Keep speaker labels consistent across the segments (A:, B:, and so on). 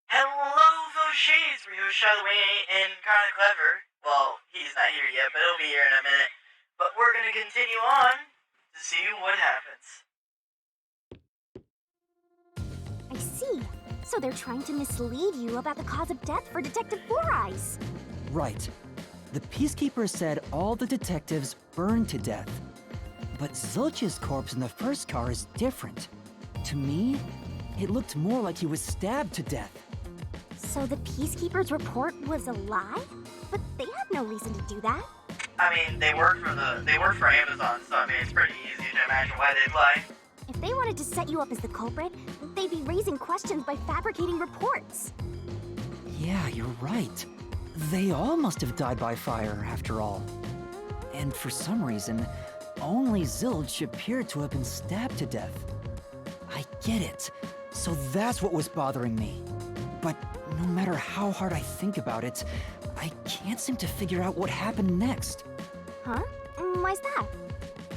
A: Hello, Foshi's Ryo Shalway and kinda clever. Well, he's not here yet, but he'll be here in a minute. But we're gonna continue on to see what happens.
B: I see. So they're trying to mislead you about the cause of death for Detective Four Eyes.
C: Right. The Peacekeeper said all the detectives burned to death. But Zilch's corpse in the first car is different. To me, it looked more like he was stabbed to death.
B: So the Peacekeeper's report was a lie? But they had no reason to do that.
A: I mean, they work for Amazon, so I mean it's pretty easy to imagine why they'd lie.
B: If they wanted to set you up as the culprit, they'd be raising questions by fabricating reports.
C: Yeah, you're right. They all must have died by fire, after all. And for some reason, only Zilch appeared to have been stabbed to death. I get it. So that's what was bothering me. But no matter how hard I think about it, I can't seem to figure out what happened next.
B: Huh? Why's that?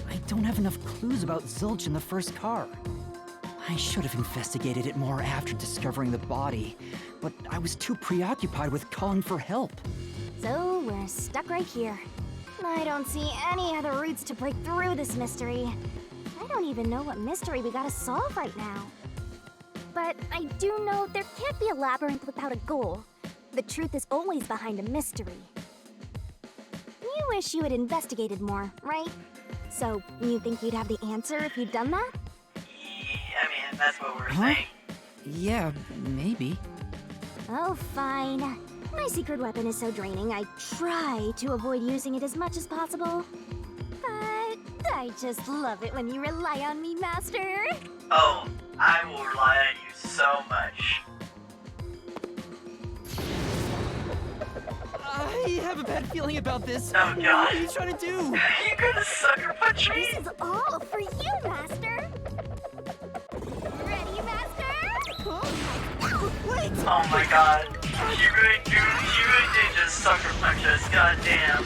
C: I don't have enough clues about Zilch in the first car. I should have investigated it more after discovering the body, but I was too preoccupied with calling for help.
B: So we're stuck right here. I don't see any other routes to break through this mystery. I don't even know what mystery we gotta solve right now. But I do know there can't be a labyrinth without a goal. The truth is always behind a mystery. You wish you had investigated more, right? So you think you'd have the answer if you'd done that?
A: I mean, that's what we're
C: Huh?
A: saying.
C: Yeah, maybe.
B: Oh, fine. My secret weapon is so draining, I try to avoid using it as much as possible. But I just love it when you rely on me, Master.
A: Oh, I will rely on you so much.
C: I have a bad feeling about this.
A: Oh,
C: What
A: God.
C: are you trying to do?
A: You gonna sucker punch me?
B: This is all for you, Master. Ready, Master?
C: Wait!
A: Oh my god. You really did just sucker punch us, goddamn.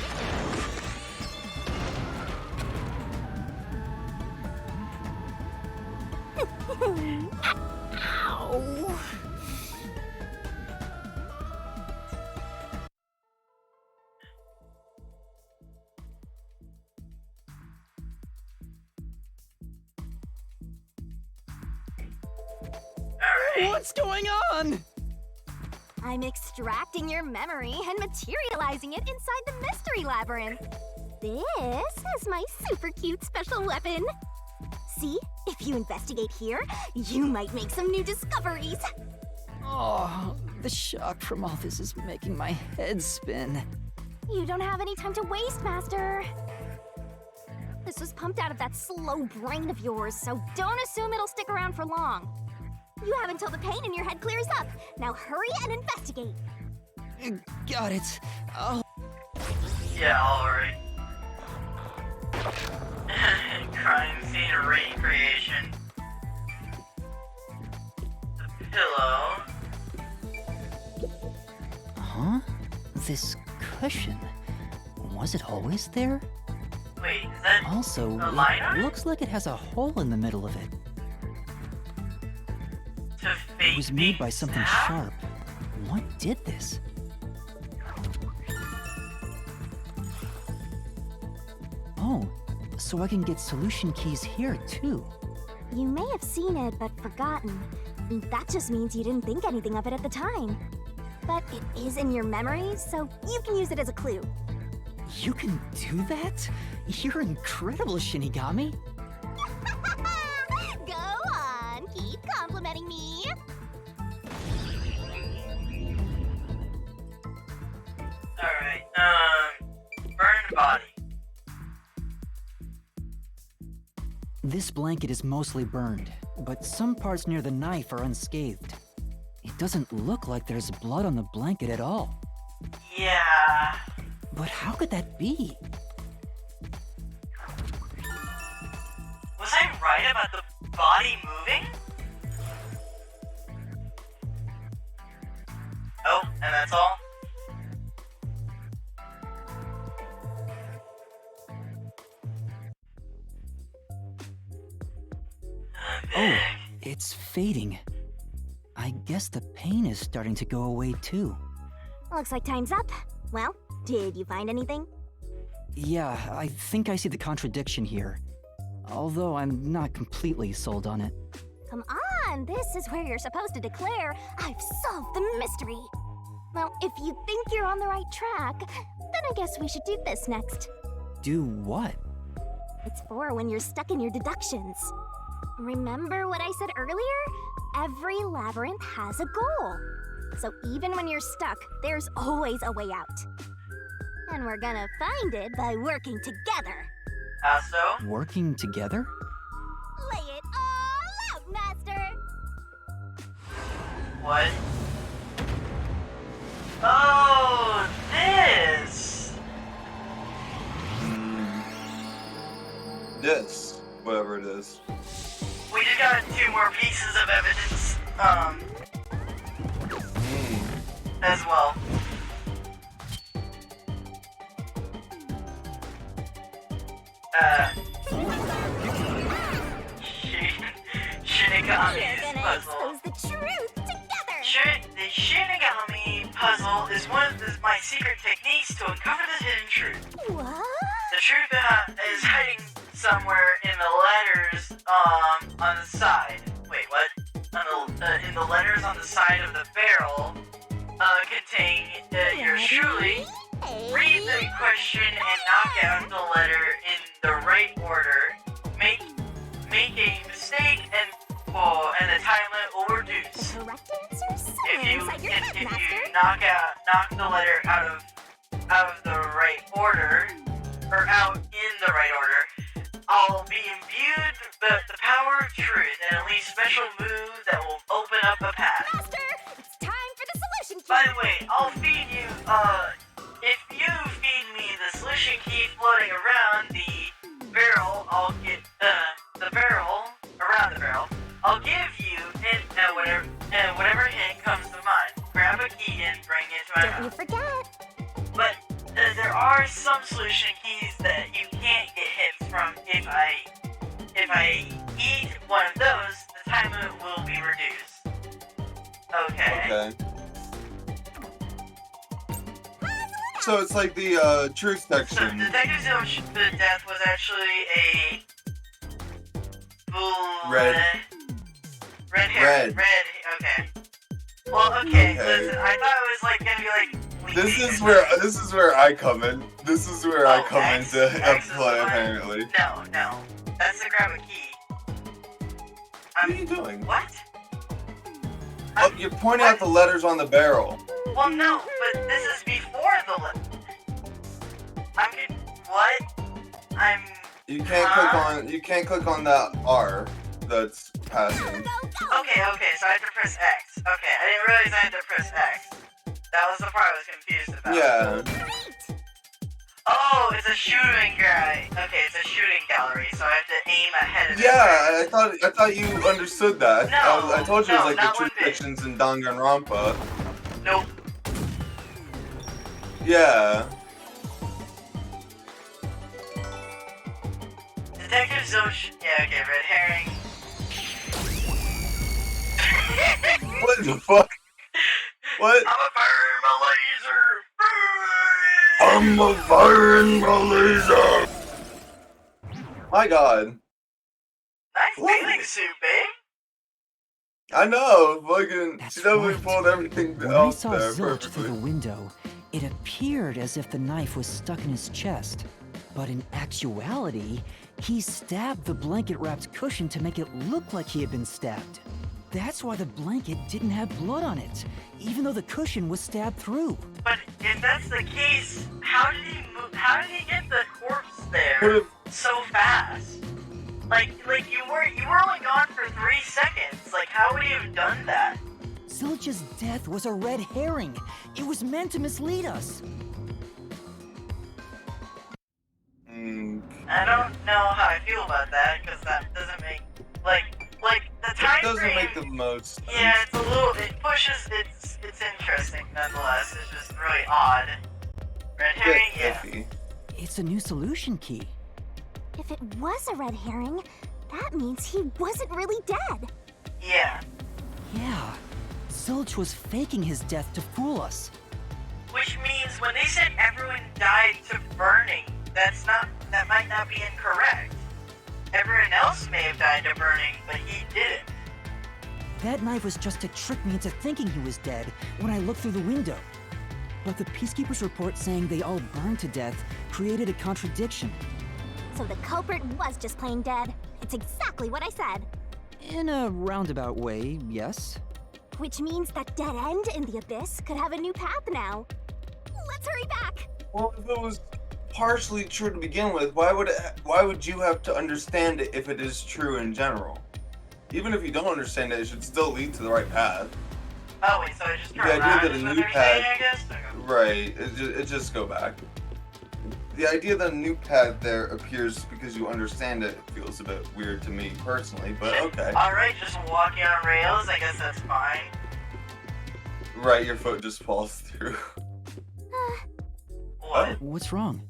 B: Ow.
A: Alright.
C: What's going on?
B: I'm extracting your memory and materializing it inside the mystery labyrinth. This is my super cute special weapon. See, if you investigate here, you might make some new discoveries.
C: Oh, the shock from all this is making my head spin.
B: You don't have any time to waste, Master. This was pumped out of that slow brain of yours, so don't assume it'll stick around for long. You have until the pain in your head clears up. Now hurry and investigate.
C: Got it. Oh,
A: Yeah, alright. Crime scene recreation. The pillow.
C: huh? This cushion. Was it always there?
A: Wait, is that
C: Also,
A: a line on
C: it
A: it?
C: looks like it has a hole in the middle of it.
A: To fake
C: It was made
A: being
C: by something
A: stabbed?
C: sharp. What did this? Oh, so I can get solution keys here too.
B: You may have seen it, but forgotten. That just means you didn't think anything of it at the time. But it is in your memory, so you can use it as a clue.
C: You can do that? You're incredible, Shinigami.
B: Go on, keep complimenting me.
A: Alright, burned body.
C: This blanket is mostly burned, but some parts near the knife are unscathed. It doesn't look like there's blood on the blanket at all.
A: Yeah.
C: But how could that be?
A: Was I right about the body moving? Oh, and that's all?
C: Oh, it's fading. I guess the pain is starting to go away too.
B: Looks like time's up. Well, did you find anything?
C: Yeah, I think I see the contradiction here. Although I'm not completely sold on it.
B: Come on, this is where you're supposed to declare, I've solved the mystery. Well, if you think you're on the right track, then I guess we should do this next.
C: Do what?
B: It's for when you're stuck in your deductions. Remember what I said earlier? Every labyrinth has a goal. So even when you're stuck, there's always a way out. And we're gonna find it by working together.
A: How so?
C: Working together?
B: Lay it all out, Master!
A: What? Oh, this!
D: This, whatever it is.
A: We just got 2 more pieces of evidence, as well. Shinigami's
B: We're gonna
A: puzzle.
B: expose the truth together!
A: The Shinigami puzzle is one of my secret techniques to uncover the hidden truth.
B: What?
A: The truth is hiding somewhere in the letters, on the side. Wait, what? In the letters on the side of the barrel, contain yours truly. Read the question and knock out the letter in the right order. Make a mistake and the time limit will reduce.
B: The correct answer
A: If
B: somewhere
A: you
B: inside your head, Master.
A: knock the letter out of the right order, or out in the right order, I'll be imbued with the power of truth and unleash special move that will open up a path.
B: Master, it's time for the solution key.
A: By the way, I'll feed you, if you feed me the solution key floating around the barrel, I'll get, around the barrel, I'll give you whatever hint comes to mind. Grab a key and bring it to my
B: Don't you
A: mouth.
B: forget.
A: But there are some solution keys that you can't get hints from. If I eat one of those, the time limit will be reduced. Okay.
D: Okay. So it's like the truth
A: So
D: section.
A: Detective Zill's death was actually a
D: Red.
A: Red hair.
D: Red.
A: Okay. Well, okay.
D: Okay.
A: Listen, I thought it was like gonna be like.
D: This
A: leaking
D: is
A: or
D: where
A: something.
D: I come in. This is where I
A: Oh,
D: come
A: X-
D: into
A: X is
D: play
A: the one?
D: apparently.
A: No. That's to grab a key.
D: What are you doing?
A: What?
D: Oh, you're pointing out the letters on the barrel.
A: Well, no, but this is before the what?
D: You can't click on that R that's passing.
A: Okay, so I have to press X. Okay, I didn't realize I had to press X. That was the part I was confused about.
D: Yeah.
B: Great.
A: Oh, it's a shooting guy. Okay, it's a shooting gallery, so I have to aim ahead of
D: Yeah, I thought you understood that.
A: No,
D: I told you it
A: no,
D: was like
A: not
D: the
A: one
D: truth
A: bit.
D: sections in Danganronpa.
A: Nope.
D: Yeah.
A: Detective Zosh. Yeah, okay, red herring.
D: What the fuck? What?
A: I'm a firing my laser.
D: My god.
A: Nice
D: What?
A: bathing suit, babe.
D: I know, fucking,
C: That's
D: she definitely
C: right.
D: pulled everything
C: When I
D: out
C: saw
D: there
C: Zilch through the
D: perfectly.
C: window, it appeared as if the knife was stuck in his chest. But in actuality, he stabbed the blanket-wrapped cushion to make it look like he had been stabbed. That's why the blanket didn't have blood on it, even though the cushion was stabbed through.
A: But if that's the case, how did he move? How did he get the corpse there
D: Could've-
A: so fast? Like you were only gone for 3 seconds. Like, how would he have done that?
C: Zilch's death was a red herring. It was meant to mislead us.
A: I don't know how I feel about that because that doesn't make like the time
D: It doesn't
A: frame.
D: make the most sense.
A: Yeah, it's a little. It pushes. It's interesting nonetheless. It's just really odd. Red herring,
D: Bit
A: yeah.
D: iffy.
C: It's a new solution key.
B: If it was a red herring, that means he wasn't really dead.
A: Yeah.
C: Yeah. Zilch was faking his death to fool us.
A: Which means when they said everyone died to burning, that might not be incorrect. Everyone else may have died to burning, but he didn't.
C: That knife was just to trick me into thinking he was dead when I looked through the window. But the Peacekeepers' report saying they all burned to death created a contradiction.
B: So the culprit was just plain dead. It's exactly what I said.
C: In a roundabout way, yes.
B: Which means that dead end in the abyss could have a new path now. Let's hurry back.
D: Well, if it was partially true to begin with, why would you have to understand it if it is true in general? Even if you don't understand it, it should still lead to the right path.
A: Oh wait, so I just turn
D: The idea
A: around
D: that a
A: is what
D: new
A: they're saying, I
D: path,
A: guess? Okay.
D: right? It just go back. The idea that a new path there appears because you understand it feels a bit weird to me personally, but okay.
A: Alright, just walking on rails, I guess that's fine.
D: Right, your foot just falls through.
A: What?
C: What's wrong?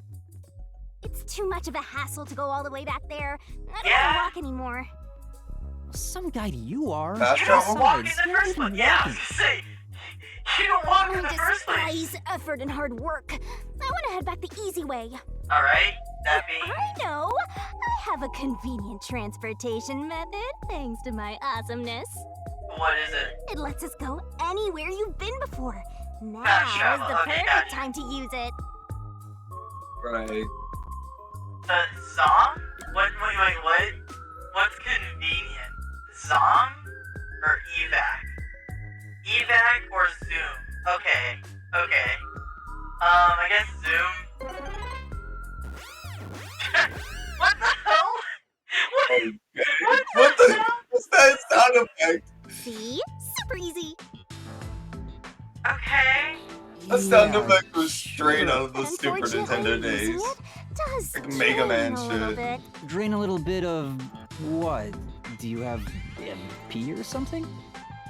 B: It's too much of a hassle to go all the way back there. I don't
A: Yeah.
B: want to walk anymore.
C: Some guide you are.
D: Fast
A: You don't
D: travel?
A: walk in
C: Besides,
A: the
C: you're
A: first
C: even
A: place. Yeah, I was
C: walking.
A: gonna say, you don't walk in
B: I
A: the first place.
B: despise effort and hard work. I want to head back the easy way.
A: Alright, that being...
B: I know. I have a convenient transportation method, thanks to my awesomeness.
A: What is it?
B: It lets us go anywhere you've been before. Now
A: Fast
B: is
A: travel,
B: the
A: okay,
B: perfect
A: gotcha.
B: time to use it.
D: Right.
A: Zom? What? What's convenient? Zom or evac? Evac or Zoom? Okay. I guess Zoom. What the hell?
D: What the? What's that sound effect?
B: See? Super easy.
A: Okay.
D: That sound
C: Yeah,
D: effect was straight out of the
B: But
D: Super
B: unfortunately,
D: Nintendo
B: using
D: days.
B: it does
D: Like Mega
B: drain
D: Man
B: a little
D: shit.
B: bit.
C: Drain a little bit of what? Do you have MP or something?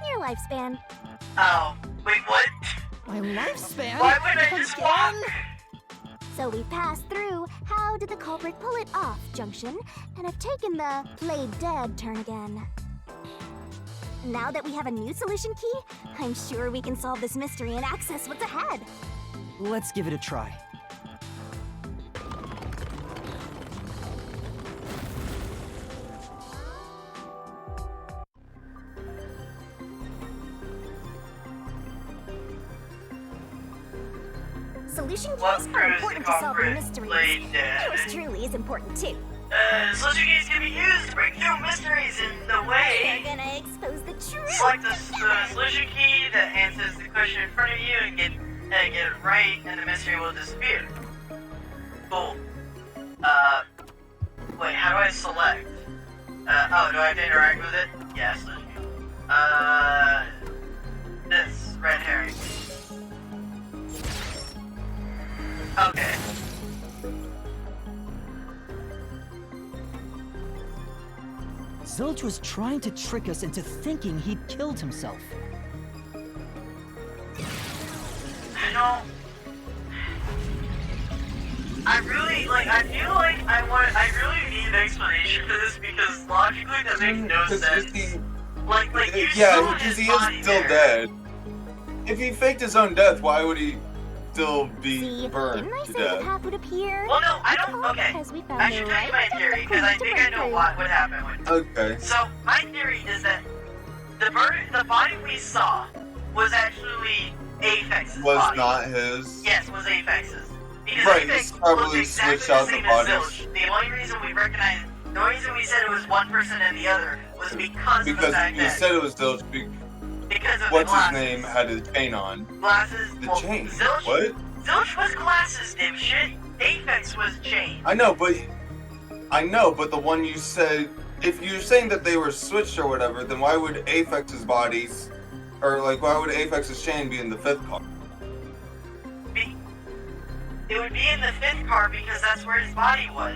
B: Your lifespan.
A: Oh, wait, what?
C: My lifespan?
A: Why wouldn't I just walk?
B: So we passed through how did the culprit pull it off junction and have taken the play dead turn again. Now that we have a new solution key, I'm sure we can solve this mystery and access what's ahead.
C: Let's give it a try.
B: Solution
A: What
B: keys are
A: proves the
B: important to solving
A: culprit
B: mysteries.
A: played dead?
B: Yours truly is important too.
A: Solution keys can be used to break through mysteries in the
B: We're
A: way.
B: gonna expose the truth.
A: Select the solution key that answers the question in front of you and get it right, and the mystery will disappear. Cool. Wait, how do I select? Oh, do I have to interact with it? Yeah, solution key. This red herring. Okay.
C: Zilch was trying to trick us into thinking he'd killed himself.
A: I feel like I really need an explanation for this because logically that makes no
D: Because
A: sense. You
D: yeah,
A: saw
D: because
A: his
D: he
A: body
D: is still
A: there.
D: dead. If he faked his own death, why would he still be
B: See,
D: burned
B: didn't I
D: to
B: say the
D: death?
B: path would appear?
A: Well, no, I don't. Okay,
B: Because we found
A: I
B: the
A: should tell you
B: right
A: my theory because I think I know what would happen with.
D: Okay.
A: So my theory is that the body we saw was actually Aphex's
D: Was
A: body.
D: not his.
A: Yes, was Aphex's. Because
D: Right,
A: Aphex
D: he's probably
A: looked exactly
D: switched out
A: the
D: the
A: same as
D: bodies.
A: Zilch. The only reason we recognized, the only reason we said it was one person and the other was because of the
D: Because
A: fact
D: you
A: that
D: said it was Zilch.
A: because of
D: What's
A: the
D: his
A: glasses.
D: name had his chain on.
A: Glasses.
D: The
A: well,
D: chain.
A: Zilch,
D: What?
A: Zilch was glasses, dipshit. Aphex was chain.
D: I know, but the one you said, if you're saying that they were switched or whatever, then why would Aphex's bodies, or like why would Aphex's chain be in the fifth car?
A: It would be in the fifth car because that's where his body was.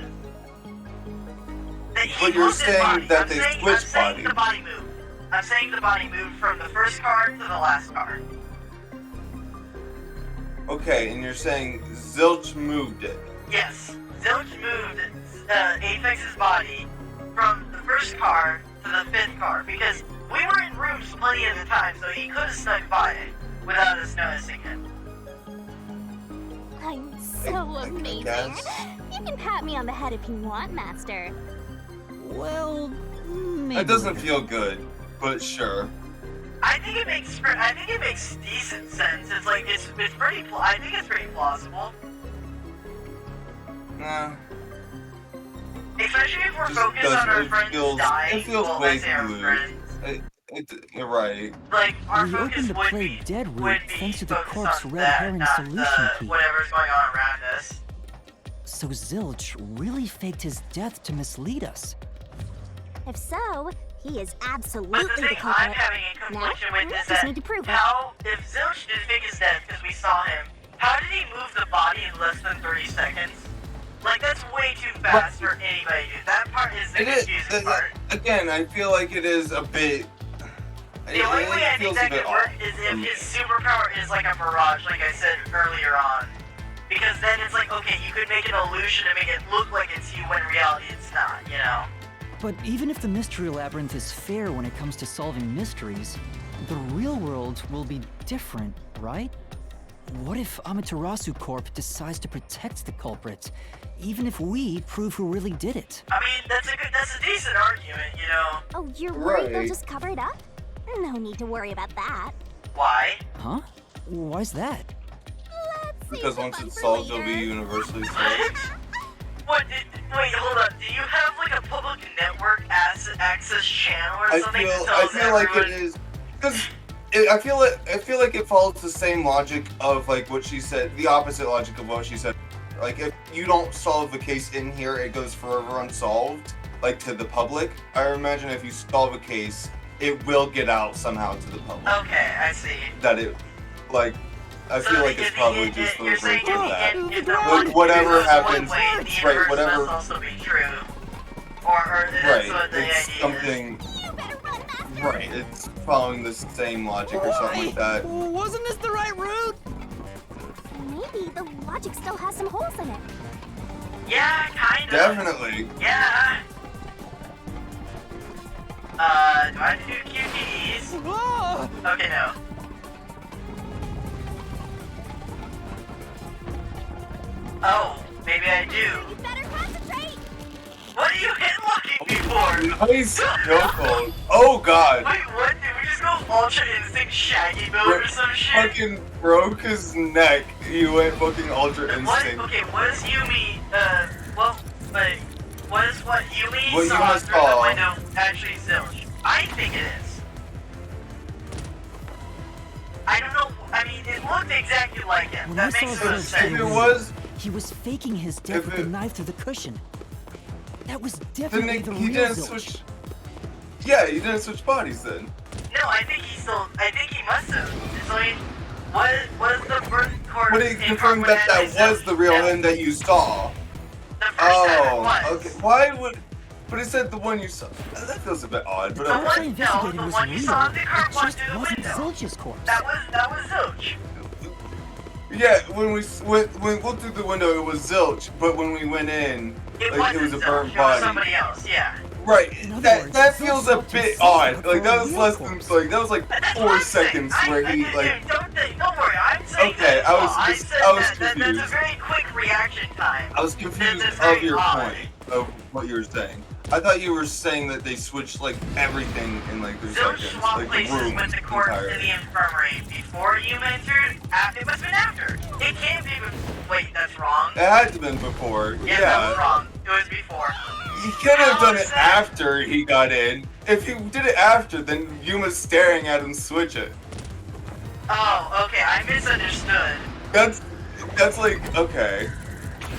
A: He
D: But you're
A: moved his
D: saying
A: body.
D: that
A: I'm
D: they
A: saying,
D: switched
A: I'm saying
D: body.
A: the body moved. I'm saying the body moved from the first car to the last car.
D: Okay, and you're saying Zilch moved it.
A: Yes, Zilch moved Aphex's body from the first car to the 5th car, because we were in rooms plenty of the time, so he could have snuck by it without us noticing him.
B: I'm so amazing.
D: guess.
B: You can pat me on the head if you want, Master.
C: Well, maybe.
D: It doesn't
C: later.
D: feel good, but sure.
A: I think it makes decent sense. It's like it's pretty. I think it's pretty plausible,
D: Nah.
A: especially if we're
D: Just
A: focused
D: doesn't-
A: on our
D: it
A: friends
D: feels-
A: dying.
D: it feels
A: well,
D: way
A: let's say our
D: too loose.
A: friends.
D: You're right.
A: Like our
C: We
A: focus
C: opened the
A: would
C: Play
A: be
C: Dead
A: would
C: route
A: be
C: thanks to the
A: focused
C: corpse
A: on
C: red
A: that,
C: herring
A: not
C: solution
A: the
C: key.
A: whatever's going on around us.
C: So Zilch really faked his death to mislead us.
B: If so, he is
A: But
B: absolutely
A: the
B: the
A: thing I'm
B: culprit.
A: having a confliction
B: Now,
A: with
B: we
A: is
B: just
A: that
B: need to prove it.
A: how, if Zilch did fake his death because we saw him, how did he move the body in less than 30 seconds? Like, that's way too fast for anybody to do. That part is the
D: It is.
A: confusing part.
D: Again, I feel like it is a bit.
A: The only way I think
D: feels a
A: that
D: bit
A: could work
D: off
A: is
D: for
A: if
D: me.
A: his superpower is like a mirage, like I said earlier on. Because then it's like, okay, you could make an illusion to make it look like it's you when in reality it's not, you know?
C: But even if the Mystery Labyrinth is fair when it comes to solving mysteries, the real world will be different, right? What if Amaterasu Corp decides to protect the culprit, even if we prove who really did it?
A: I mean, that's a decent argument, you know?
B: Oh, you're worried they'll
D: Right.
B: just cover it up? No need to worry about that.
A: Why?
C: Huh? Why's that?
B: Let's save
D: Because
B: the
D: once
B: fun
D: it's
B: for
D: solved, it'll
B: later.
D: be universally solved.
A: What? Wait, hold on. Do you have like a public network access channel or
D: I
A: something
D: feel.
A: that
D: I
A: tells
D: feel like
A: everyone?
D: it is because. I feel like it follows the same logic of like what she said, the opposite logic of what she said. Like if you don't solve the case in here, it goes forever unsolved, like to the public. I imagine if you solve a case, it will get out somehow to the public.
A: Okay, I see.
D: That it, like, I
A: So
D: feel like
A: at
D: it's
A: the
D: probably
A: end-
D: just the
A: you're saying
D: version of that.
A: if the
C: Like,
A: one
D: whatever
A: goes
D: happens-
A: one way, the
D: right,
A: universe
D: whatever-
A: must also be true. Or that's
D: Right,
A: what the idea
D: it's
A: is.
D: something.
B: You better run, Master!
D: Right, it's following the same logic or something like that.
C: Wasn't this the right route?
B: Maybe the logic still has some holes in it.
A: Yeah, kind of.
D: Definitely.
A: Yeah. Do I have to do QTEs?
C: Whoa!
A: Okay, no. Oh, maybe I do.
B: You better concentrate!
A: What are you hit looking me for?
D: Nice joke. Oh god.
A: Wait, what? Did we just go Ultra Instinct Shaggy build or some shit?
D: Fucking broke his neck. He went fucking Ultra
A: What?
D: Instinct.
A: Okay, what is Yumi, what is what Yumi
D: What
A: saw
D: Yumi
A: through
D: saw.
A: the window actually Zilch? I think it is. I don't know, I mean, it looked exactly like him.
C: When
A: That
C: I
A: makes
C: saw
A: no
C: Zilch
D: If
A: sense.
D: it was,
C: He was faking his death
D: If
C: with the
D: it-
C: knife through the cushion. That was
D: then
C: definitely the
D: he
C: real
D: didn't
C: Zilch.
D: switch. Yeah, he didn't switch bodies then.
A: No, I think he must have. It's like, what is the birth court?
D: But he confirmed that that was the real him that you saw.
A: The first time it
D: Oh,
A: was.
D: okay. Why would? But it said the one you saw. That feels a bit odd. But
A: The
C: Once
A: one-
C: I
A: no,
C: investigated
A: the
C: was
A: one you
C: real,
A: saw in the car
C: it
A: went
C: just
A: through the
C: wasn't
A: window.
C: Zilch's corpse.
A: That was Zilch.
D: yeah, when we looked through the window, it was Zilch. But when we went in,
A: It
D: like, it
A: wasn't
D: was a
A: Zilch.
D: burnt
A: It was
D: body.
A: somebody else. Yeah.
D: Right.
C: In other
D: That
C: words,
D: that
C: Zilch
D: feels a
C: felt
D: bit
C: himself
D: odd.
C: before
D: Like that
C: a
D: was
C: real
D: less than
C: corpse.
D: like that was like
A: That's what
D: 4
A: I'm saying.
D: seconds where he like.
A: Don't worry. I'm saying
D: Okay,
A: that
D: I was
A: I
D: just-
A: said
D: I was
A: that that's a
D: confused.
A: very quick reaction time.
D: I was confused
A: That's
D: of
A: very
D: your
A: odd.
D: point of what you were saying. I thought you were saying that they switched like everything in like 3
A: Zilch
D: seconds,
A: swapped
D: like the
A: places
D: room
A: with the corpse in
D: entirely.
A: the infirmary before you entered. It must have been after. It can't be. Wait, that's wrong.
D: It had to have been before.
A: Yeah, that was wrong. It was before.
D: He could have done
A: How
D: it
A: is that?
D: after he got in. If he did it after, then Yuma's staring at him switch it.
A: Oh, okay. I misunderstood.
D: That's like okay.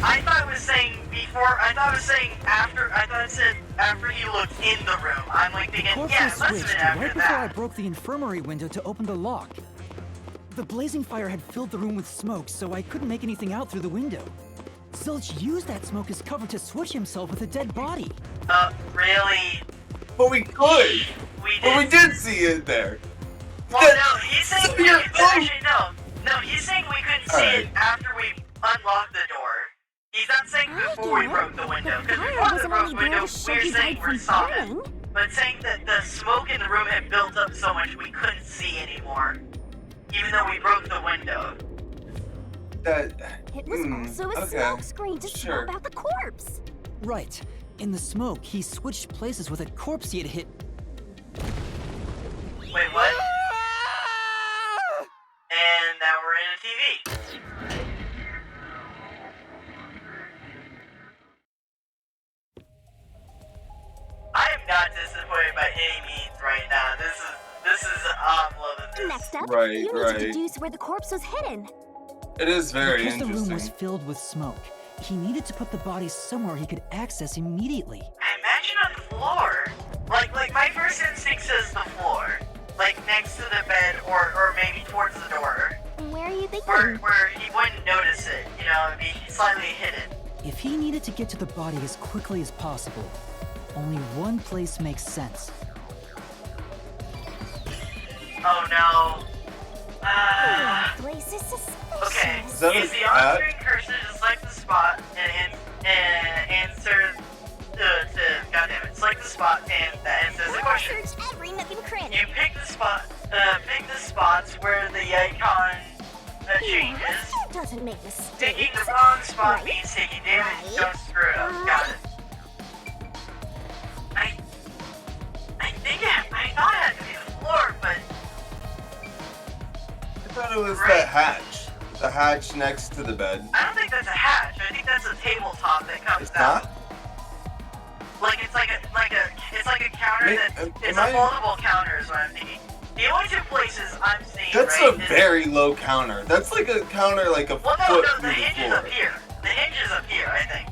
A: I thought it was saying before. I thought it was saying after. I thought it said after he looked in the room. I'm like thinking,
C: Corpse
A: yeah,
C: was
A: it must have
C: switched
A: been after
C: right before I
A: that.
C: broke the infirmary window to open the lock. The blazing fire had filled the room with smoke, so I couldn't make anything out through the window. Zilch used that smoke as cover to switch himself with a dead body.
A: Really?
D: But we could.
A: We did.
D: But we did see it there.
A: Well,
D: That-
A: no, he's saying
D: so
A: we
D: you're-
A: could, actually no. No, he's saying we couldn't see
D: Alright.
A: it after we unlocked the door. He's not saying
B: I
A: before we
B: get
A: broke
B: it.
A: the window.
B: The
A: Because
B: fire
A: before the
B: wasn't
A: broke
B: only
A: window,
B: there to show
A: we're
B: he
A: saying
B: died
A: we
B: from
A: saw it.
B: burning.
A: but saying that the smoke in the room had built up so much we couldn't see anymore, even though we broke the window.
D: That.
B: It was also a
D: okay.
B: smoke screen to
D: Sure.
B: swap out the corpse.
C: Right. In the smoke, he switched places with a corpse he had hit.
A: Wait, what? And now we're in a TV. I am not disappointed by any means right now. This is I'm loving this.
B: Next up,
D: Right,
B: you need
D: right.
B: to deduce where the corpse was hidden.
D: It is very
C: Because the room was
D: interesting.
C: filled with smoke, he needed to put the body somewhere he could access immediately.
A: I imagine on the floor. Like my first instinct says the floor. Like next to the bed or maybe towards the door.
B: Where are you thinking?
A: Where he wouldn't notice it, you know, it'd be slightly hidden.
C: If he needed to get to the body as quickly as possible, only one place makes sense.
A: Oh no.
B: That place is suspicious.
A: Okay.
D: Is that
A: Use
D: a
A: the
D: hat?
A: on-screen cursor to select the spot and answer select the spot and that answers the question.
B: Search every nook and cranny.
A: You pick the spots where the icon changes.
B: That doesn't make mistakes.
A: Taking the wrong spot
B: Right.
A: means taking damage.
B: Right.
A: Don't screw it up. Got it. I thought it had to be the floor, but
D: I thought it was that hatch. The hatch next to the bed.
A: I don't think that's a hatch. I think that's a tabletop that comes
D: It's
A: out.
D: not?
A: It's like a counter
D: Wait,
A: that
D: am
A: it's
D: I-
A: a multiple counter is what I'm thinking. The only two places I'm seeing
D: That's
A: right
D: a
A: is
D: very low counter. That's like a counter like a
A: well no,
D: foot
A: the
D: through the
A: hinge is
D: floor.
A: up here. The hinge is up here, I think.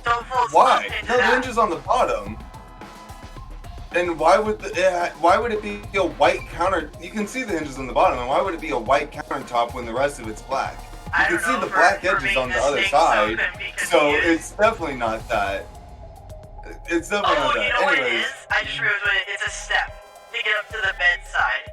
A: So it folds
D: Why?
A: up into
D: No, the
A: that.
D: hinge is on the bottom. And why would it be a white counter? You can see the hinges on the bottom, and why would it be a white countertop when the rest of it's black?
A: I
D: You
A: don't
D: can see
A: know,
D: the
A: for-
D: black
A: for
D: edges
A: being
D: on the
A: this
D: other
A: big,
D: side,
A: couldn't be
D: so
A: confused.
D: it's definitely not that. It's definitely
A: Oh,
D: not
A: you
D: that.
A: know what it
D: Anyways,
A: is? I just realized what it's a step to get up to the bedside.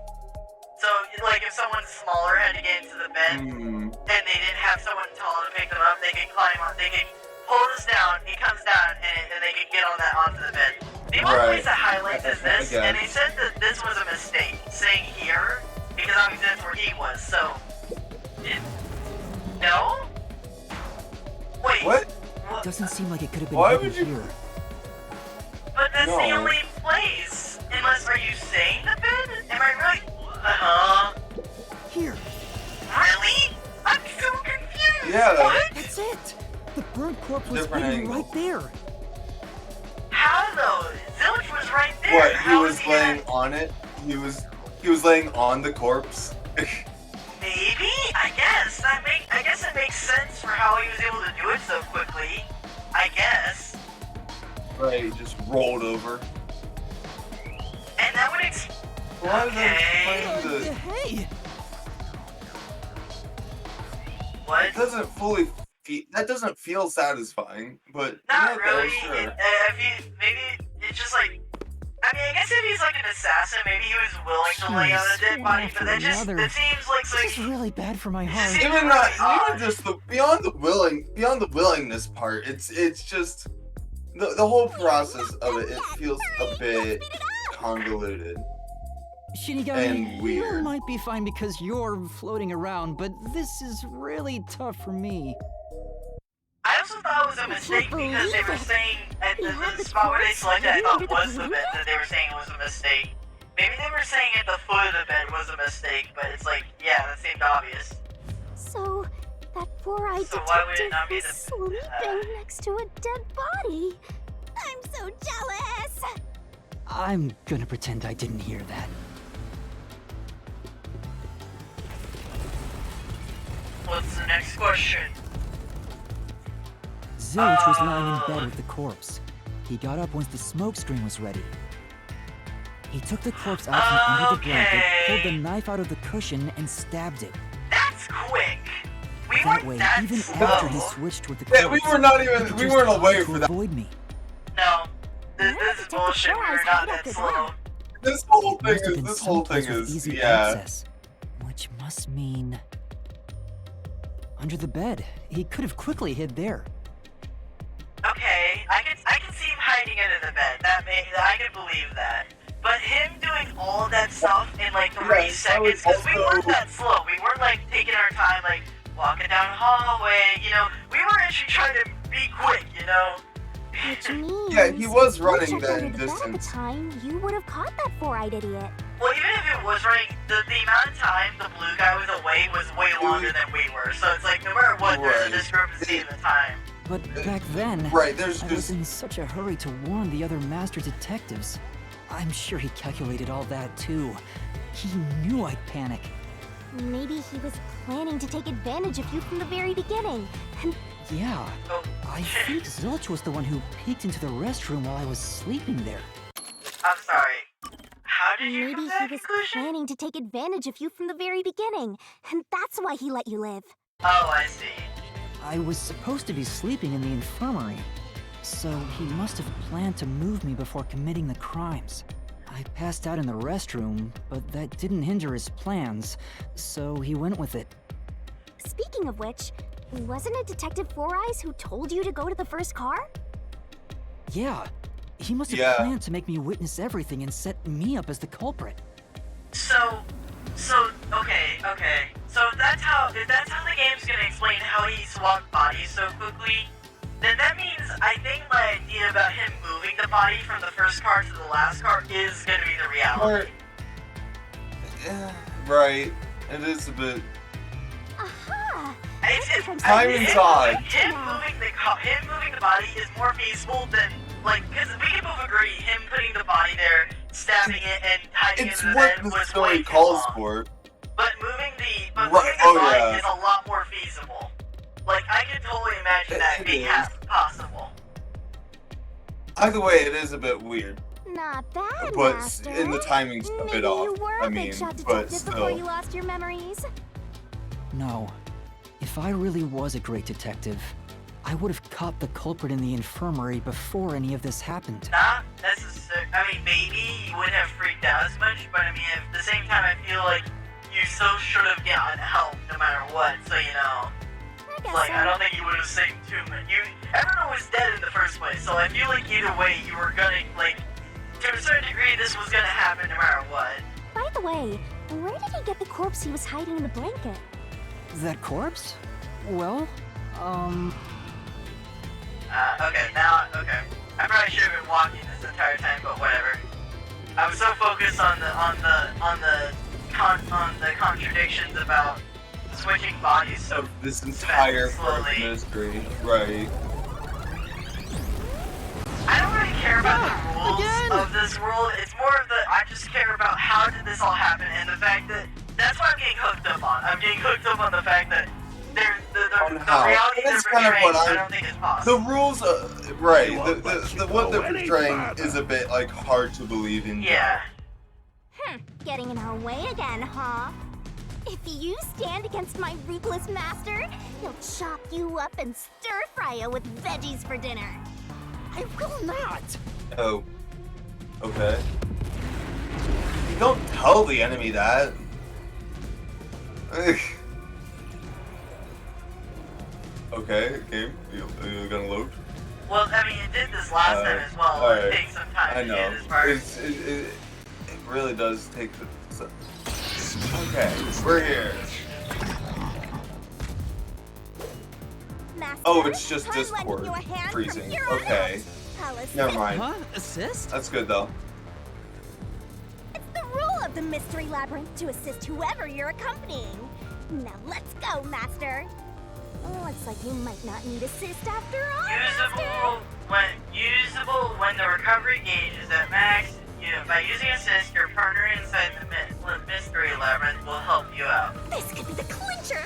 A: So, like, if someone smaller had to get into the bed, and they didn't have someone tall to pick them up, they could climb on, they could pull this down, he comes down, and they could get on that onto the bed. The only
D: Right.
A: place that highlights is this,
D: I
A: and they said that this was a mistake, saying here, because obviously that's where he was, so... No? Wait.
D: what?
C: Doesn't seem like it could have been
D: Why
C: hidden
D: would you-
C: here.
A: But that's the
D: No.
A: only place. Unless, are you saying the bed? Am I really?
C: Here,
A: Really? I'm so confused.
D: Yeah.
A: What?
C: that's it! The burnt corpse was
D: Different
C: hidden
D: angle.
C: right there.
A: How though? Zilch was right there.
D: What? He
A: How
D: was
A: he gonna-
D: laying on it. He was laying on the corpse.
A: Maybe. I guess I guess it makes sense for how he was able to do it so quickly. I guess.
D: Right, he just rolled over.
A: And that would
D: Why does
A: Okay.
D: that explain the?
C: Hey!
A: what?
D: It doesn't fully. That doesn't feel satisfying, but
A: Not
D: yeah,
A: really.
D: Sure.
A: If he, maybe it's just like. I mean, I guess if he's like an assassin, maybe he was willing to lay on a dead
C: Jeez,
A: body,
C: one
A: but that
C: after
A: just
C: another.
A: it seems like
C: This is really bad for my heart.
A: seems
D: Even
A: really
D: not,
A: odd.
D: even just the beyond the willingness part. It's just the whole process of it. It feels a bit convoluted.
C: Shinigami,
D: And
C: you
D: weird.
C: might be fine because you're floating around, but this is really tough for me.
A: I also thought it was a mistake because they were saying at the spot where they selected, I thought was the bed that they were saying it was a mistake. Maybe they were saying at the foot of the bed was a mistake, but it's like, yeah, that seemed obvious.
B: So, that four-eyed
A: So why would it
B: detective
A: not be
B: is
A: the-
B: sleeping next to a dead body. I'm so jealous.
C: I'm gonna pretend I didn't hear that.
A: What's the next question?
C: Zilch was lying in bed with the corpse. He got up once the smoke screen was ready. He took the corpse out from under the blanket, pulled the knife out of the cushion, and stabbed it.
A: That's quick. We
C: That
A: weren't
C: way,
A: that
C: even
A: slow.
C: after he switched with the corpse,
D: Yeah, we were not even.
C: he
D: We
C: just
D: weren't
C: tried
D: away
C: to
D: for that.
C: avoid me.
A: No,
B: Why
A: this
B: did
A: is
B: you take the
A: bullshit. We were
B: four-eyes
A: not
B: right
A: that
B: after
A: slow.
B: that?
D: This whole
C: It
D: thing
C: must have
D: is.
C: been
D: This whole thing
C: someplace with
D: is.
C: easy
D: Yeah.
C: access, which must mean under the bed. He could have quickly hid there.
A: Okay, I can see him hiding under the bed. I could believe that. But him doing all of that stuff in like 3
D: Yeah,
A: seconds, because we weren't that slow. We weren't like taking our time, like walking down the hallway. You know, we were actually trying to be quick. You know.
B: Which means
D: Yeah, he was
B: if you
D: running
B: checked
D: that
B: under the bed at the
D: distance.
B: time, you would have caught that four-eyed idiot.
A: Well, even if it was running, the amount of time the blue guy was away was way longer than we were. So it's like no matter what, there's a
D: Right.
A: discrepancy in the time.
C: But back then,
D: Right, there's
C: I was
D: just
C: in such a hurry to warn the other master detectives. I'm sure he calculated all that too. He knew I'd panic.
B: Maybe he was planning to take advantage of you from the very beginning. And
C: Yeah,
A: Oh,
C: I think Zilch was the one who peeked into the restroom while I was sleeping there.
A: I'm sorry. How did you
B: maybe
A: come
B: he
A: to that
B: was
A: conclusion?
B: planning to take advantage of you from the very beginning. And that's why he let you live.
A: Oh, I see.
C: I was supposed to be sleeping in the infirmary, so he must have planned to move me before committing the crimes. I passed out in the restroom, but that didn't hinder his plans, so he went with it.
B: Speaking of which, wasn't it Detective Four Eyes who told you to go to the first car?
C: Yeah, he must have
D: Yeah.
C: planned to make me witness everything and set me up as the culprit.
A: So, okay. So if that's how the game's gonna explain how he swapped bodies so quickly, then that means I think my idea about him moving the body from the first car to the last car is gonna be the reality.
D: yeah, right. It is a bit.
B: Aha!
A: It's
D: Timing's
A: him
D: odd.
A: Him moving the body is more feasible than because we can both agree him putting the body there, stabbing it, and hiding
D: It's
A: it in the
D: what
A: bed
D: the
A: was way
D: story
A: too
D: calls
A: long.
D: for.
A: But moving the
D: Right,
A: body
D: yeah.
A: is a lot more feasible. Like I can totally imagine that
D: It
A: being
D: is.
A: possible.
D: Either way, it is a bit weird,
B: Not bad,
D: but
B: Master.
D: in the timing's a
B: Maybe
D: bit
B: you
D: off.
B: were
D: I
B: a
D: mean,
B: big shot
D: but
B: detective before you
D: still.
B: lost your memories.
C: No. If I really was a great detective, I would have caught the culprit in the infirmary before any of this happened.
A: Not necessarily. I mean, maybe you wouldn't have freaked out as much, but I mean, at the same time, I feel like you still should have gotten help no matter what. So you know,
B: I guess
A: like
B: so.
A: I don't think you would have saved too much. Everyone was dead in the first place, so I feel like either way, you were gonna like, to a certain degree, this was gonna happen no matter what.
B: By the way, where did he get the corpse he was hiding in the blanket?
C: That corpse? Well,
A: Okay. I probably should have been walking this entire time, but whatever. I was so focused on the contradictions about switching bodies. So
D: Of this entire
A: slowly.
D: first mystery, right?
A: I don't really care about the rules of this world. It's more of I just care about how did this all happen and the fact that that's what I'm getting hooked up on. I'm getting hooked up on the fact that
D: On
A: the
D: how.
A: reality they're
D: That's kind of
A: portraying,
D: what
A: I don't think is
D: The
A: possible.
D: rules, right? The what they're portraying is a bit like hard to believe in.
A: Yeah.
B: Getting in our way again, huh? If you stand against my ruthless master, he'll chop you up and stir-fry you with veggies for dinner.
C: I will not!
D: Oh. Okay. You don't tell the enemy that. Ugh. Okay, game. You gonna load?
A: Well, I mean, it did this last time as well.
D: alright.
A: It takes some time
D: I
A: to
D: know.
A: get this part.
D: It really does take the. Okay, we're here.
B: Master,
D: Oh, it's just
B: I'm
D: Discord
B: lending you a hand from
D: freezing.
B: here on
D: Okay,
B: out. Alice,
D: never mind.
C: Huh? Assist?
D: That's good though.
B: It's the rule of the Mystery Labyrinth to assist whoever you're accompanying. Now let's go, Master. Looks like you might not need assist after all, Master.
A: Usable when the recovery gauge is at max. By using assist, your partner inside the mystery labyrinth will help you out.
B: This could be the clincher.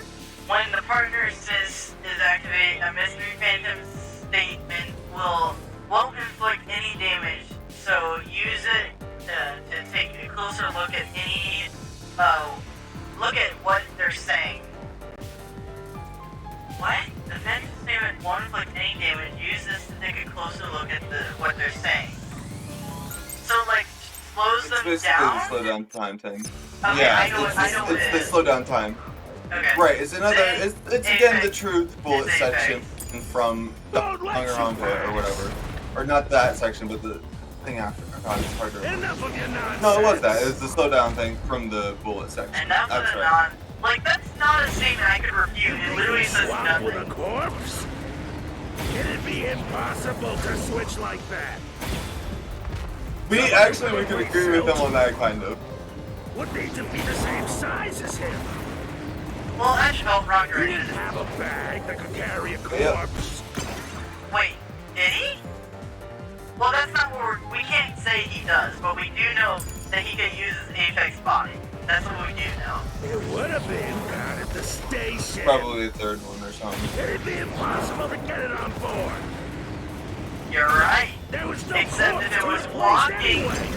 A: When the partner assist is activated, a mystery phantom statement won't inflict any damage. So use it to take a closer look at what they're saying. What? The phantom statement won't inflict any damage. Use this to take a closer look at what they're saying. So like slows
D: It's
A: them
D: basically
A: down.
D: the slow down time thing.
A: Okay,
D: Yeah,
A: I know what
D: it's
A: it
D: the
A: is.
D: slow down time.
A: Okay.
D: Right, it's another.
A: Say
D: It's again the
A: Apex.
D: truth bullet
A: It's Apex.
D: section from Danganronpa or whatever, or not that section, but the thing after. God, it's hard to remember.
E: Enough of your nonsense.
D: No, it was that. It was the slowdown thing from the bullet section.
A: And now for
D: That's
A: the
D: right.
A: like, that's not a statement I could refute. It literally says
E: Swap with a
A: nothing.
E: corpse? It'd be impossible to switch like that.
D: We could agree with him on that, kind of.
E: Would need to be the same size as him.
A: Well, actually, oh, wrong
E: He
A: direction.
E: didn't have a bag that could carry a
D: Yep.
E: corpse.
A: Wait, did he? Well, that's not what we can't say he does, but we do know that he could use his Apex body. That's what we do know.
E: It would have been down at the station.
D: Probably the third one or something.
E: It'd be impossible to get it on board.
A: You're right.
E: There was no
A: Except
E: corpse
A: that it
E: to
A: was
E: replace
A: walking.
E: anyway.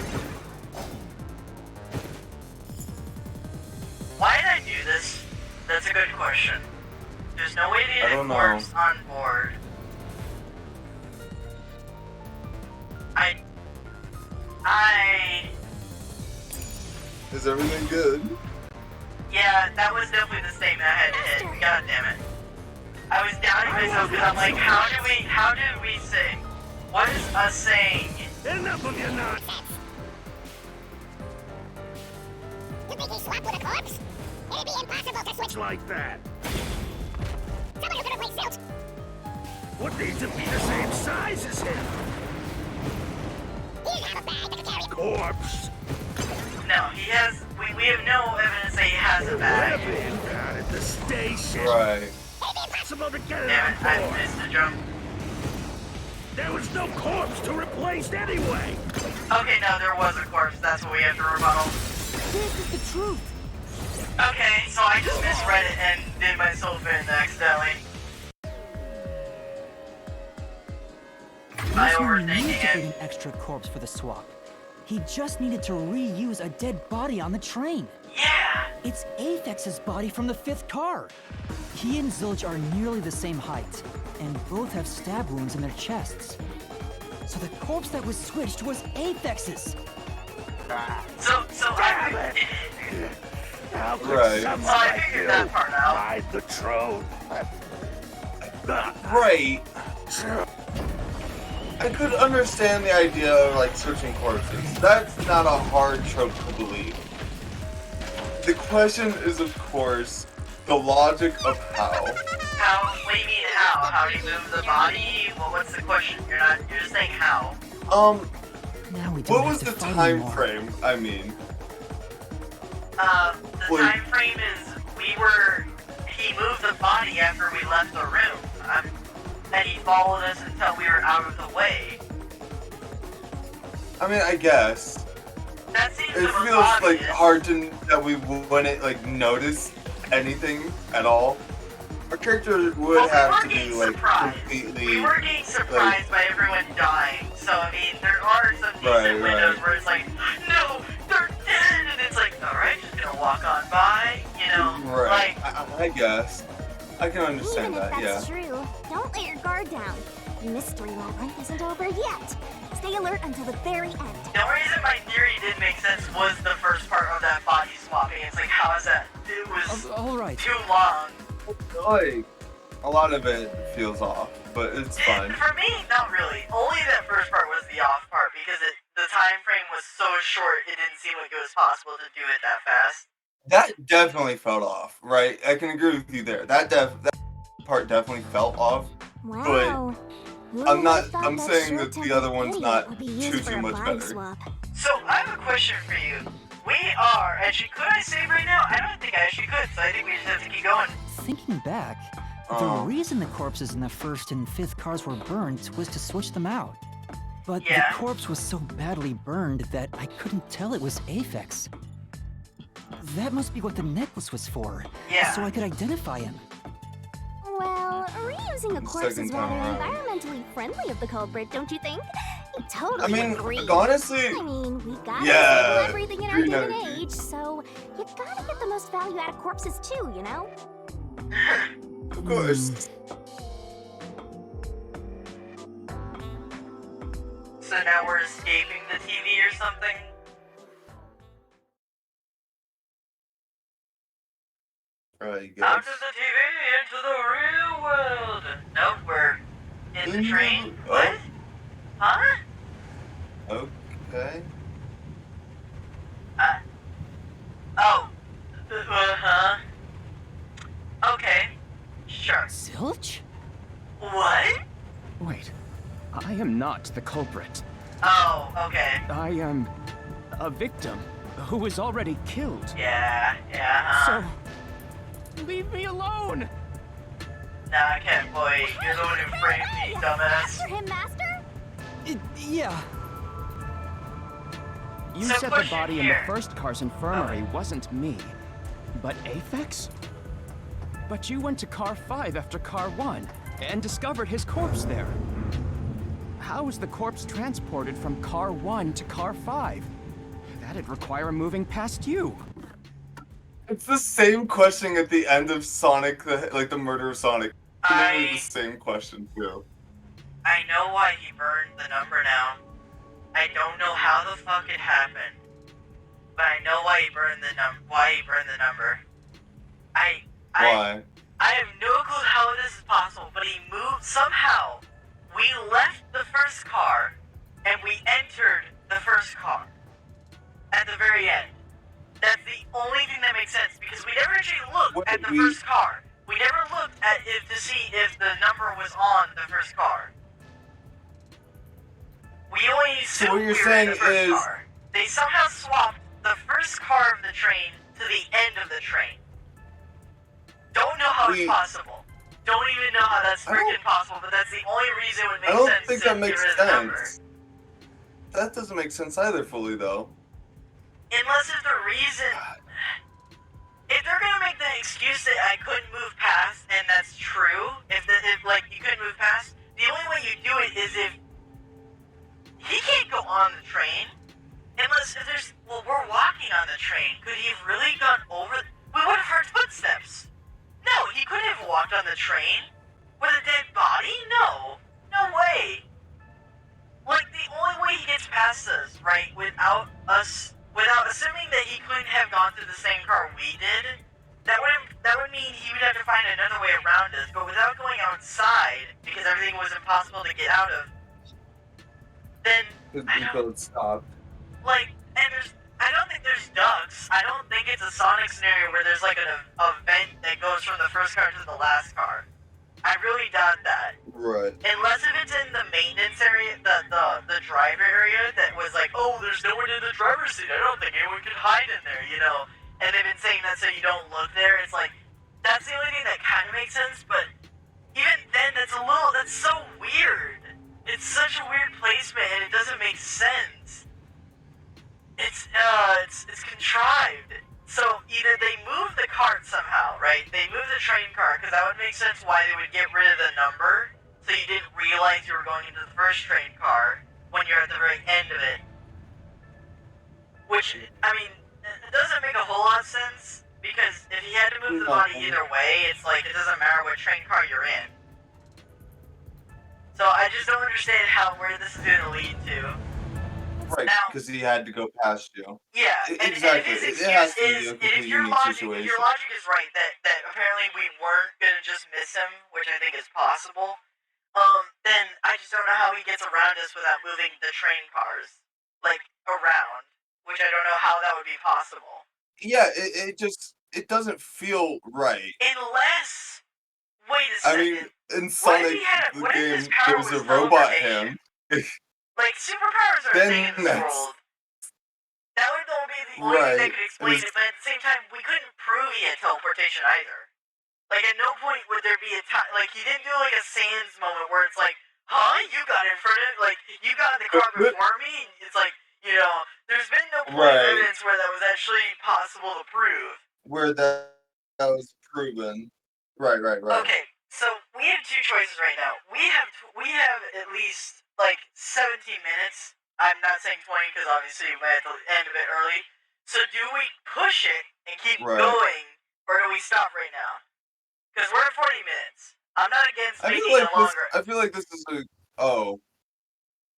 A: Why did I do this? That's a good question. There's no way to
D: I
A: get a
D: don't know.
A: corpse on board. I...
D: Is everything good?
A: Yeah, that was definitely the statement I had to hit. God damn it. I was doubting myself because I'm like, how do we say? What is us saying?
E: Enough of your nonsense.
F: You think he swapped with a corpse? It'd be impossible to switch
E: Like that.
F: someone who could replace Zilch.
E: Would need to be the same size as him.
F: He didn't have a bag that could carry a
E: Corpse.
A: No, he has. We have no evidence that he has a
E: Would
A: bag.
E: have been down at the station.
D: Right.
E: Impossible to get it
A: Damn it, I
E: on board.
A: missed the jump.
E: There was no corpse to replace anyway.
A: Okay, no, there was a corpse. That's what we have to rebuttal.
B: This is the truth.
A: Okay, so I just misread it and did myself in accidentally. I
C: There's no need
A: overthinking
C: to get
A: it.
C: an extra corpse for the swap. He just needed to reuse a dead body on the train.
A: Yeah!
C: It's Aphex's body from the 5th car. He and Zilch are nearly the same height, and both have stab wounds in their chests. So the corpse that was switched was Aphex's.
A: So I...
E: How could
D: Right.
E: someone
A: So I
E: like
A: figured
E: you
A: that part out.
E: hide the truth?
D: Right. I could understand the idea of like switching corpses. That's not a hard trope to believe. The question is, of course, the logic of how.
A: How? What do you mean how? How do you move the body? Well, what's the question? You're just saying how.
C: Now we don't
D: What
C: have
D: was
C: to
D: the
C: fight
D: time
C: anymore.
D: frame? I mean,
A: The
D: Wait.
A: time frame is he moved the body after we left the room. And he followed us until we were out of the way.
D: I guess
A: That seems
D: it
A: the most
D: feels like
A: obvious.
D: hard to that we wouldn't like notice anything at all. Our character would
A: Well, we
D: have
A: were
D: to be
A: getting
D: like
A: surprised.
D: completely.
A: We were getting surprised by everyone dying. So, I mean, there are some decent
D: Right,
A: windows
D: right.
A: where it's like, no, they're dead! And it's like, alright, just gonna walk on by, you know?
D: Right.
A: Like,
D: I guess. I can understand
B: Even if
D: that. Yeah.
B: that's true, don't let your guard down. The mystery labyrinth isn't over yet. Stay alert until the very end.
A: the only reason my theory did make sense was the first part of that body swapping. It's like, how is that? It was
C: All right.
A: too long.
D: Like a lot of it feels off, but it's fine.
A: For me, not really. Only that first part was the off part because the time frame was so short. It didn't seem like it was possible to do it that fast.
D: That definitely felt off, right? I can agree with you there. That part definitely felt off.
B: Wow. Who
D: I'm
B: would've
D: not-
B: thought
D: I'm
B: that
D: saying that
B: short-tempered
D: the other one's
B: idiot
D: not
B: would be used
D: too
B: for a
D: much
B: body
D: better.
B: swap?
A: So I have a question for you. We are actually. Could I save right now? I don't think I actually could. So I think we just have to keep going.
C: Thinking back, the
D: Oh.
C: reason the corpses in the 1st and 5th cars were burned was to switch them out. But
A: Yeah.
C: the corpse was so badly burned that I couldn't tell it was Aphex. That must be what the necklace was for,
A: Yeah.
C: so I could identify him.
B: Well, reusing a corpse
D: Second
B: is
D: time
B: rather
D: around.
B: environmentally friendly of the culprit, don't you think? I
D: I
B: totally
D: mean,
B: agree.
D: honestly,
B: I mean, we gotta
D: Yeah,
B: recycle everything in our
D: green
B: day and
D: energy.
B: age, so you gotta get the most value out of corpses too, you know?
D: of course.
A: So now we're escaping the TV or something?
D: Right,
A: Out
D: guess.
A: of the TV into the real world. Nope, we're in the train.
D: Oh.
A: What? Huh?
D: Okay.
A: Oh. Uh-huh. Okay. Sure.
G: Zilch?
A: What?
G: Wait, I am not the culprit.
A: Oh, okay.
G: I am a victim who was already killed.
A: Yeah, huh?
G: So, leave me alone!
A: Nah, Cat Boy, you're the one who framed me, dumbass.
B: After him, Master?
C: Yeah.
G: You
A: So
G: said the
A: question
G: body in
A: here.
G: the first car's infirmary wasn't me, but Aphex? But you went to car 5 after car 1 and discovered his corpse there. How was the corpse transported from car 1 to car 5? That'd require moving past you.
D: It's the same question at the end of Sonic, the murder of Sonic. Literally the same question too.
A: I know why he burned the number now. I don't know how the fuck it happened, but I know why he burned the number.
D: Why?
A: I have no clue how this is possible, but he moved somehow. We left the first car, and we entered the first car at the very end. That's the only thing that makes sense because we never actually looked
D: What
A: at the
D: we-
A: first car. We never looked at it to see if the number was on the first car. We only assumed
D: what you're
A: we were in
D: saying
A: the first
D: is-
A: car. They somehow swapped the first car of the train to the end of the train. Don't know how it's
D: We-
A: possible. Don't even know how that's
D: I don't-
A: freaking possible, but that's the only reason it would make
D: I don't
A: sense
D: think
A: to
D: that makes
A: get rid of the number.
D: sense. That doesn't make sense either fully though.
A: Unless if the reason... If they're gonna make the excuse that I couldn't move past, and that's true, if you couldn't move past, the only way you do it is if he can't go on the train, unless if there's, we're walking on the train. Could he have really gone over? We would have heard footsteps. No, he couldn't have walked on the train with a dead body. No way. Like the only way he gets past us, right, without assuming that he couldn't have gone through the same car we did, that would mean he would have to find another way around us. But without going outside, because everything was impossible to get out of, then I don't
D: Stop.
A: I don't think there's ducks. I don't think it's a Sonic scenario where there's like an event that goes from the first car to the last car. I really doubt that.
D: Right.
A: Unless if it's in the maintenance area, the driver area that was like, oh, there's no one in the driver's seat. I don't think anyone could hide in there, you know? And they've been saying that so you don't look there. It's like, that's the only thing that kind of makes sense, but even then, that's so weird. It's such a weird placement and it doesn't make sense. It's contrived. So either they move the cart somehow, right? They move the train car, because that would make sense why they would get rid of the number, so you didn't realize you were going into the first train car when you're at the very end of it. Which, I mean, it doesn't make a whole lot of sense, because if he had to move the body either way, it's like, it doesn't matter what train car you're in. So I just don't understand where this is going to lead to.
D: Right,
A: Now-
D: because he had to go past you.
A: Yeah,
D: Exactly.
A: And his
D: It has
A: excuse
D: to be a
A: is, if
D: completely
A: your
D: unique
A: logic,
D: situation.
A: is right that apparently we weren't gonna just miss him, which I think is possible. Then I just don't know how he gets around us without moving the train cars, around, which I don't know how that would be possible.
D: Yeah, it doesn't feel right.
A: Unless, wait a
D: I
A: second.
D: mean, in
A: What if
D: Sonic
A: he had-
D: the
A: what if
D: game,
A: his power
D: there's a
A: was
D: robot
A: teleportation?
D: hand.
A: Superpowers are a
D: Then
A: thing in this
D: that's-
A: world. That would be the only thing that
D: Right,
A: could explain
D: it's-
A: it, but at the same time, we couldn't prove he had teleportation either. At no point would there be a time, he didn't do, a Sans moment where it's like, huh, you got in front of, you got in the car before me, and it's like, there's been no point of
D: Right.
A: evidence where that was actually possible to prove.
D: Where that was proven. Right.
A: Okay, so we have two choices right now. We have at least 17 minutes. I'm not saying 20 because obviously we might have to end a bit early. So do we push it and keep
D: Right.
A: going, or do we stop right now? Because we're at 40 minutes. I'm not against
D: I
A: making
D: feel like
A: it longer.
D: I feel like this is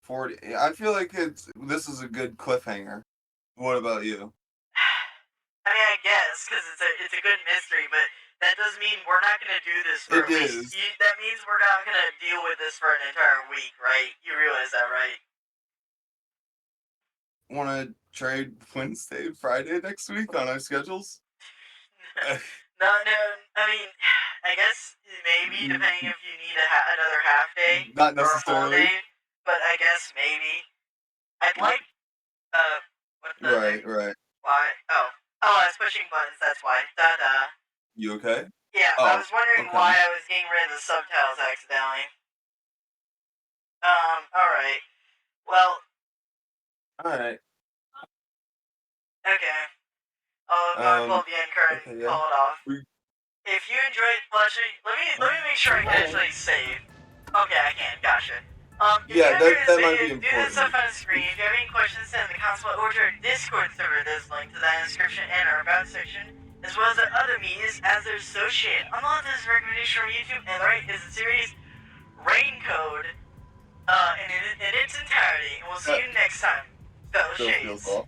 D: 40. I feel like this is a good cliffhanger. What about you?
A: I mean, I guess because it's a good mystery, but that does mean we're not going to do this for
D: It
A: at least.
D: is.
A: That means we're not going to deal with this for an entire week, right? You realize that, right?
D: want to trade Wednesday, Friday next week on our schedules?
A: No, I mean, I guess maybe depending if you need another half day
D: Not
A: or a full
D: necessarily.
A: day, but I guess maybe. I'd like, what the
D: Right,
A: heck?
D: right.
A: Why? Oh, I was pushing buttons, that's why. Da-da.
D: You okay?
A: Yeah,
D: Oh,
A: I was wondering
D: okay.
A: why I was getting rid of the subtitles accidentally. Alright. Well,
D: Alright.
A: okay. I'll go and pull up the end card and
D: okay, yeah.
A: call it off.
D: We-
A: If you enjoyed, well, actually, let me make sure I can actually save. Okay, I can. Gotcha. If
D: Yeah,
A: you enjoyed
D: that
A: this
D: might
A: video,
D: be
A: do this stuff
D: important.
A: on the screen. If you have any questions, send them in the comments below or to our Discord server. There's a link to that in the description and our about section, as well as our other medias as they're associated. On the left is a recommendation from YouTube, and the right is the series Rain Code in its entirety. And we'll see you next time. Fellow
D: Still
A: Shades.
D: feels off.